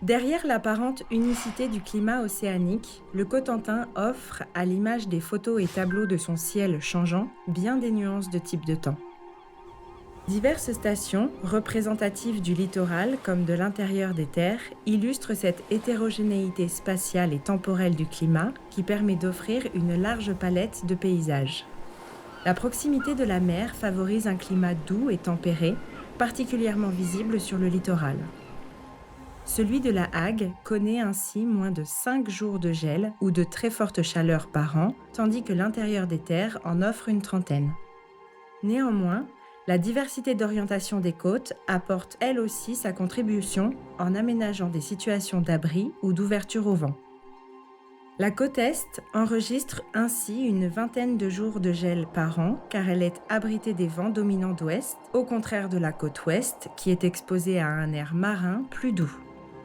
Derrière l'apparente unicité du climat océanique, le Cotentin offre, à l'image des photos et tableaux de son ciel changeant, bien des nuances de type de temps. Diverses stations, représentatives du littoral comme de l'intérieur des terres, illustrent cette hétérogénéité spatiale et temporelle du climat qui permet d'offrir une large palette de paysages. La proximité de la mer favorise un climat doux et tempéré, particulièrement visible sur le littoral. Celui de la Hague connaît ainsi moins de 5 jours de gel ou de très fortes chaleurs par an, tandis que l'intérieur des terres en offre une trentaine. Néanmoins, la diversité d'orientation des côtes apporte elle aussi sa contribution en aménageant des situations d'abri ou d'ouverture au vent. La côte Est enregistre ainsi une vingtaine de jours de gel par an car elle est abritée des vents dominants d'ouest, au contraire de la côte Ouest qui est exposée à un air marin plus doux.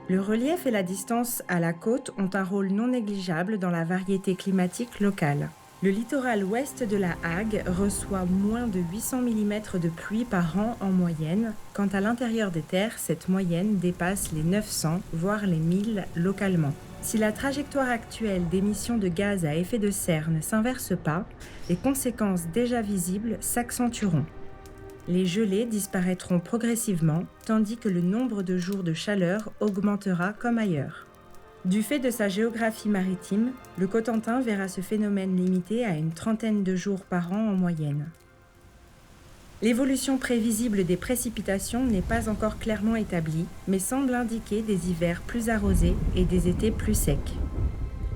Le relief et la distance à la côte ont un rôle non négligeable dans la variété climatique locale. Le littoral ouest de la Hague reçoit moins de 800 mm de pluie par an en moyenne, quand à l'intérieur des terres, cette moyenne dépasse les 900, voire les 1000 localement. Si la trajectoire actuelle d'émissions de gaz à effet de serre ne s'inverse pas, les conséquences déjà visibles s'accentueront. Les gelées disparaîtront progressivement, tandis que le nombre de jours de chaleur augmentera comme ailleurs. Du fait de sa géographie maritime, le Cotentin verra ce phénomène limité à une trentaine de jours par an en moyenne. L'évolution prévisible des précipitations n'est pas encore clairement établie, mais semble indiquer des hivers plus arrosés et des étés plus secs.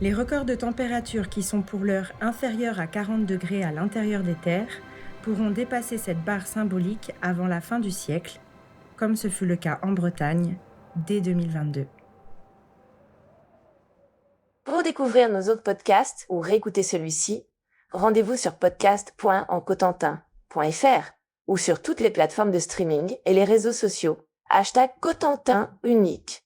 Les records de température qui sont pour l'heure inférieurs à 40 degrés à l'intérieur des terres pourront dépasser cette barre symbolique avant la fin du siècle, comme ce fut le cas en Bretagne dès 2022. Pour découvrir nos autres podcasts ou réécouter celui-ci, rendez-vous sur podcast.encotentin.fr ou sur toutes les plateformes de streaming et les réseaux sociaux. #CotentinUnique.